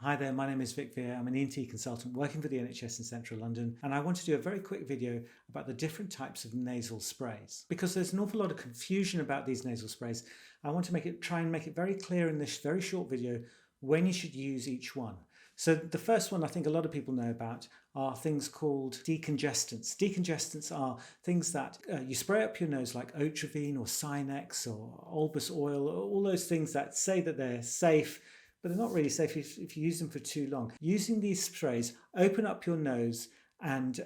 Hi there, my name is Vic Veer. I'm an ENT consultant working for the NHS in central London, and I want to do a very quick video about the different types of nasal sprays. Because there's an awful lot of confusion about these nasal sprays, I want to try and make it very clear in this very short video when you should use each one. So the first one I think a lot of people know about are things called decongestants. Decongestants are things that you spray up your nose, like Otrivine or Sinex or Albus oil, all those things that say that they're safe, but they're not really safe if you use them for too long. Using these sprays, open up your nose and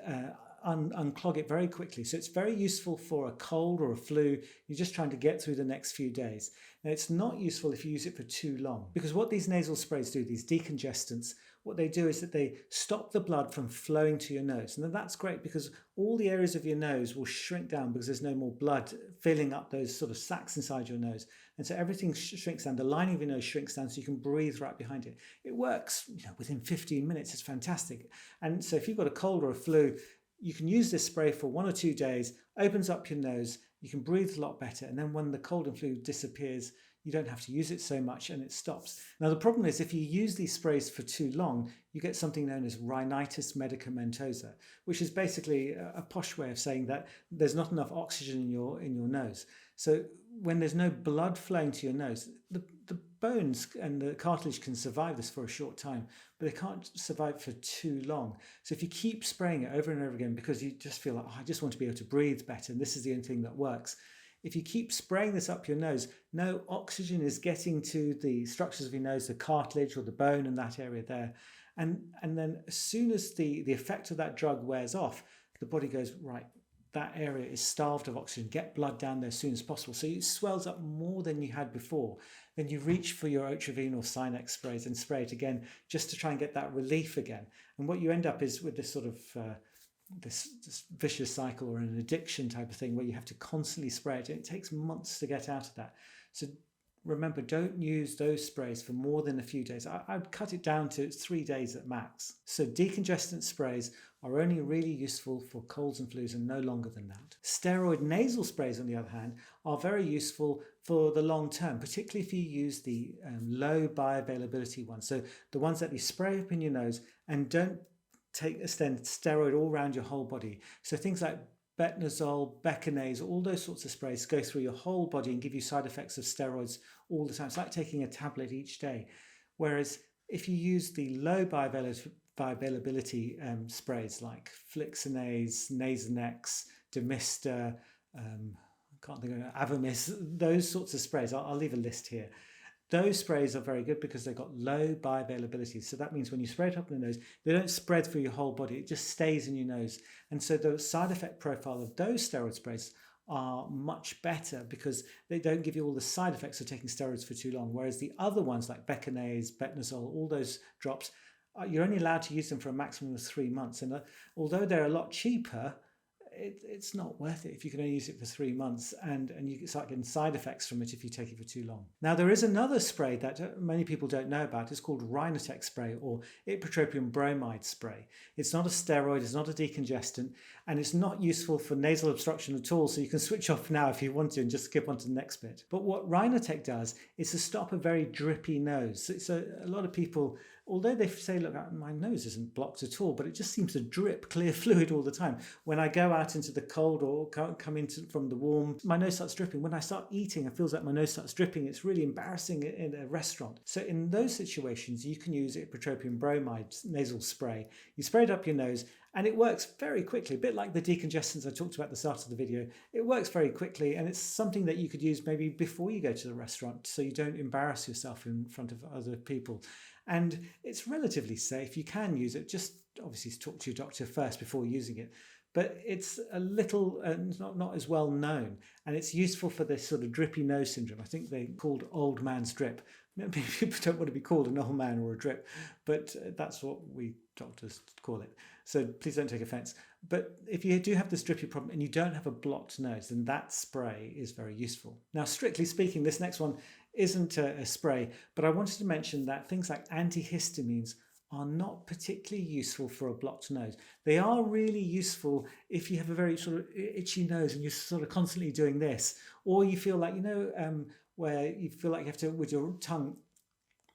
unclog it very quickly. So it's very useful for a cold or a flu. You're just trying to get through the next few days. Now, it's not useful if you use it for too long, because what these nasal sprays do, these decongestants, what they do is that they stop the blood from flowing to your nose. And that's great because all the areas of your nose will shrink down because there's no more blood filling up those sort of sacs inside your nose. And so everything shrinks down. The lining of your nose shrinks down so you can breathe right behind it. It works, within 15 minutes. It's fantastic. And so if you've got a cold or a flu, you can use this spray for 1 or 2 days, opens up your nose, you can breathe a lot better. And then when the cold and flu disappears, you don't have to use it so much and it stops. Now, the problem is if you use these sprays for too long, you get something known as Rhinitis Medicamentosa, which is basically a posh way of saying that there's not enough oxygen in your nose. So when there's no blood flowing to your nose, the bones and the cartilage can survive this for a short time, but they can't survive for too long. So if you keep spraying it over and over again because you just feel like, I just want to be able to breathe better, and this is the only thing that works. If you keep spraying this up your nose, no oxygen is getting to the structures of your nose, the cartilage or the bone and that area there. And then as soon as the effect of that drug wears off, the body goes, right, that area is starved of oxygen, get blood down there as soon as possible. So it swells up more than you had before. Then you reach for your Otrivine or Sinex sprays and spray it again just to try and get that relief again. And what you end up is with this sort of this vicious cycle or an addiction type of thing where you have to constantly spray it. It takes months to get out of that. So remember, don't use those sprays for more than a few days. I'd cut it down to 3 days at max. So decongestant sprays are only really useful for colds and flus and no longer than that. Steroid nasal sprays, on the other hand, are very useful for the long term, particularly if you use the low bioavailability ones. So the ones that you spray up in your nose and don't extend steroid all around your whole body. So things like Nasal, Decongestants, all those sorts of sprays go through your whole body and give you side effects of steroids all the time. It's like taking a tablet each day. Whereas if you use the low bioavailability sprays like Flixenase, Nasonex, Demista, can't think of Avamis, those sorts of sprays, I'll leave a list here. Those sprays are very good because they've got low bioavailability. So that means when you spray it up in the nose, they don't spread through your whole body. It just stays in your nose. And so the side effect profile of those steroid sprays are much better because they don't give you all the side effects of taking steroids for too long. Whereas the other ones like Decongestants, Nasal, all those drops, you're only allowed to use them for a maximum of 3 months. And although they're a lot cheaper, it's not worth it if you can only use it for 3 months and you start getting side effects from it if you take it for too long. Now, there is another spray that many people don't know about. It's called Rinatec spray or Ipratropium Bromide spray. It's not a steroid, it's not a decongestant, and it's not useful for nasal obstruction at all, so you can switch off now if you want to and just skip on to the next bit. But what Rinatec does is to stop a very drippy nose. So a lot of people, although they say, look, my nose isn't blocked at all, but it just seems to drip clear fluid all the time. When I go out into the cold or come into from the warm, my nose starts dripping. When I start eating, it feels like my nose starts dripping. It's really embarrassing in a restaurant. So in those situations, you can use Ipratropium Bromide nasal spray. You spray it up your nose and it works very quickly, a bit like the decongestants I talked about at the start of the video. It works very quickly and it's something that you could use maybe before you go to the restaurant so you don't embarrass yourself in front of other people. And it's relatively safe. You can use it. Just obviously talk to your doctor first before using it. But it's a little not as well known. And it's useful for this sort of drippy nose syndrome. I think they're called old man's drip. Maybe people don't want to be called an old man or a drip, but that's what we doctors call it. So please don't take offense. But if you do have this drippy problem and you don't have a blocked nose, then that spray is very useful. Now, strictly speaking, this next one isn't a spray, but I wanted to mention that things like antihistamines are not particularly useful for a blocked nose. They are really useful if you have a very sort of itchy nose and you're sort of constantly doing this, or you feel like, where you feel like you have to, with your tongue,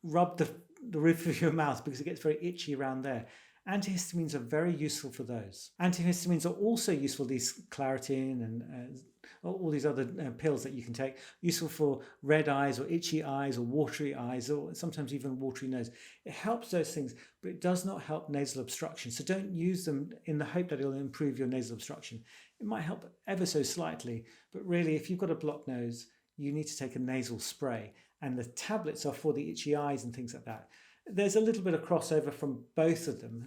rub the the roof of your mouth because it gets very itchy around there. Antihistamines are very useful for those. Antihistamines are also useful, these Claritin and all these other pills that you can take, useful for red eyes or itchy eyes or watery eyes or sometimes even watery nose. It helps those things, but it does not help nasal obstruction. So don't use them in the hope that it'll improve your nasal obstruction. It might help ever so slightly, but really if you've got a blocked nose, you need to take a nasal spray, and the tablets are for the itchy eyes and things like that. There's a little bit of crossover from both of them,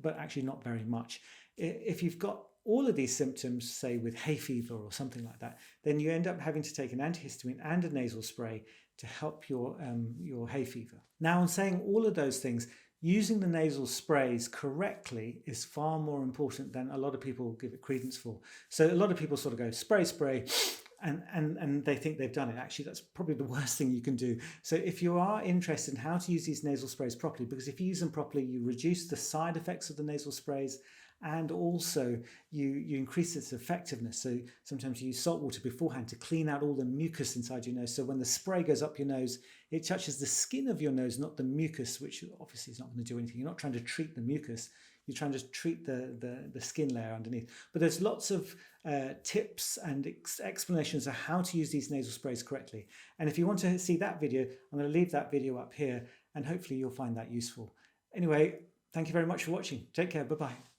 but actually not very much. If you've got all of these symptoms, say with hay fever or something like that, then you end up having to take an antihistamine and a nasal spray to help your hay fever. Now, on saying all of those things, using the nasal sprays correctly is far more important than a lot of people give it credence for. So a lot of people sort of go spray, spray, and they think they've done it. Actually, that's probably the worst thing you can do. So if you are interested in how to use these nasal sprays properly, because if you use them properly, you reduce the side effects of the nasal sprays, and also you increase its effectiveness. So sometimes you use salt water beforehand to clean out all the mucus inside your nose. So when the spray goes up your nose, it touches the skin of your nose, not the mucus, which obviously is not going to do anything. You're not trying to treat the mucus. You're trying to treat the skin layer underneath. But there's lots of tips and explanations of how to use these nasal sprays correctly. And if you want to see that video, I'm going to leave that video up here, and hopefully you'll find that useful. Anyway, thank you very much for watching. Take care. Bye-bye.